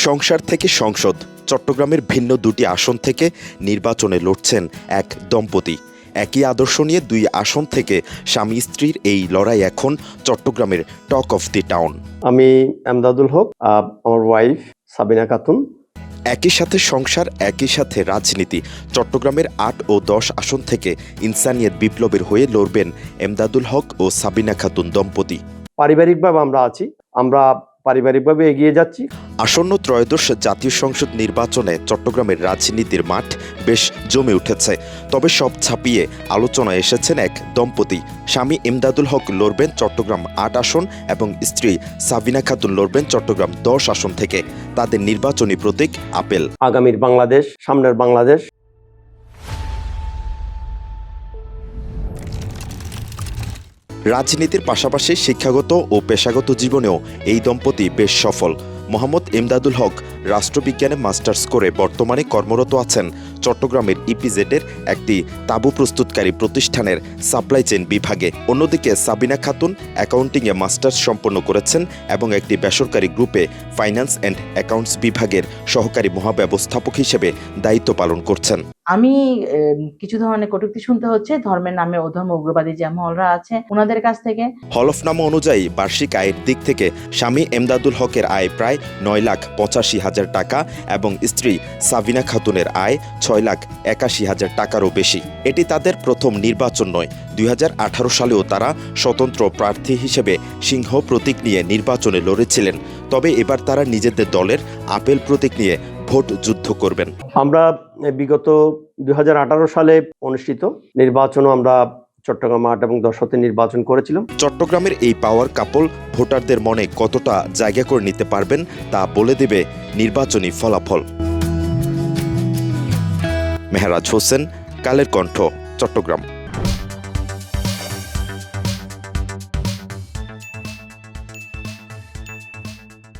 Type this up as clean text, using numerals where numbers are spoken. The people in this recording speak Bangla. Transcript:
সংসার থেকে সংসদ, চট্টগ্রামের ভিন্ন দুটি আসন থেকে নির্বাচনে লড়ছেন এক দম্পতি। একই আদর্শ নিয়ে দুই আসন থেকে স্বামী স্ত্রীর এই লড়াই এখন চট্টগ্রামের টক অফ দি টাউন। আমি এমদাদুল হক, আমার ওয়াইফ সাবিনা খাতুন। একই সাথে সংসার, একই সাথে রাজনীতি। চট্টগ্রামের ৮ ও ১০ আসন থেকে ইনসানিয়ত বিপ্লবের হয়ে লড়বেন এমদাদুল হক ও সাবিনা খাতুন দম্পতি। পারিবারিকভাবে আমরা পারিবারিকভাবে এগিয়ে যাচ্ছি। আসন্ন ত্রয়োদশ জাতীয় সংসদ নির্বাচনে চট্টগ্রামের রাজনীতির মাঠ বেশ জমে উঠেছে। তবে সব ছাপিয়ে আলোচনায় এসেছেন এক দম্পতি। স্বামী এমদাদুল হক লড়বেন চট্টগ্রাম ৮ আসন এবং স্ত্রী সাবিনা খাতুন লড়বেন চট্টগ্রাম ১০ আসন থেকে। তাদের নির্বাচনী প্রতীক আপেল। আগামীর বাংলাদেশ, সামনের বাংলাদেশ। রাজনীতির পাশাপাশি শিক্ষাগত ও পেশাগত জীবনেও এই দম্পতি বেশ সফল। মোহাম্মদ এমদাদুল হক রাষ্ট্রবিজ্ঞানে মাস্টার্স করে বর্তমানে কর্মরত আছেন চট্টগ্রামের ইপিজেডের একটি তাঁবু প্রস্তুতকারী প্রতিষ্ঠানের সাপ্লাই চেইন বিভাগে। অন্যদিকে সাবিনা খাতুন অ্যাকাউন্টিংয়ে মাস্টার্স সম্পন্ন করেছেন এবং একটি বেসরকারি গ্রুপে ফাইন্যান্স অ্যান্ড অ্যাকাউন্টস বিভাগের সহকারী মহাব্যবস্থাপক হিসেবে দায়িত্ব পালন করছেন। আমি কিছু ধরনের কটূক্তি শুনতে হচ্ছে ধর্মের নামে অধর্ম উগ্রবাদী যে মহলরা আছে ওনাদের কাছ থেকে। হলফনামা অনুযায়ী বার্ষিক আয়ের দিক থেকে স্বামী এমদাদুল হকের আয় প্রায় ৯,৮৫,০০০ টাকা এবং স্ত্রী সাবিনা খাতুনের আয় ৬,৮১,০০০ টাকারও বেশি। এটি তাদের প্রথম নির্বাচন নয়। ২০১৮ সালেও তারা স্বতন্ত্র প্রার্থী হিসেবে সিংহ প্রতীক নিয়ে নির্বাচনে লড়েছিলেন। তবে এবার তারা নিজেদের দলের আপেল প্রতীক নিয়ে ভোট যুদ্ধ করবেন। আমরা বিগত ২০১৮ সালে অনুষ্ঠিত নির্বাচনও আমরা চট্টগ্রাম ৮ এবং ১০ নির্বাচন করেছিলাম। চট্টগ্রামের এই পাওয়ার কাপল ভোটারদের মনে কতটা জায়গা করে নিতে পারবেন তা বলে দেবে নির্বাচনী ফলাফল। মেহরাজ হোসেন, কালের কণ্ঠ, চট্টগ্রাম।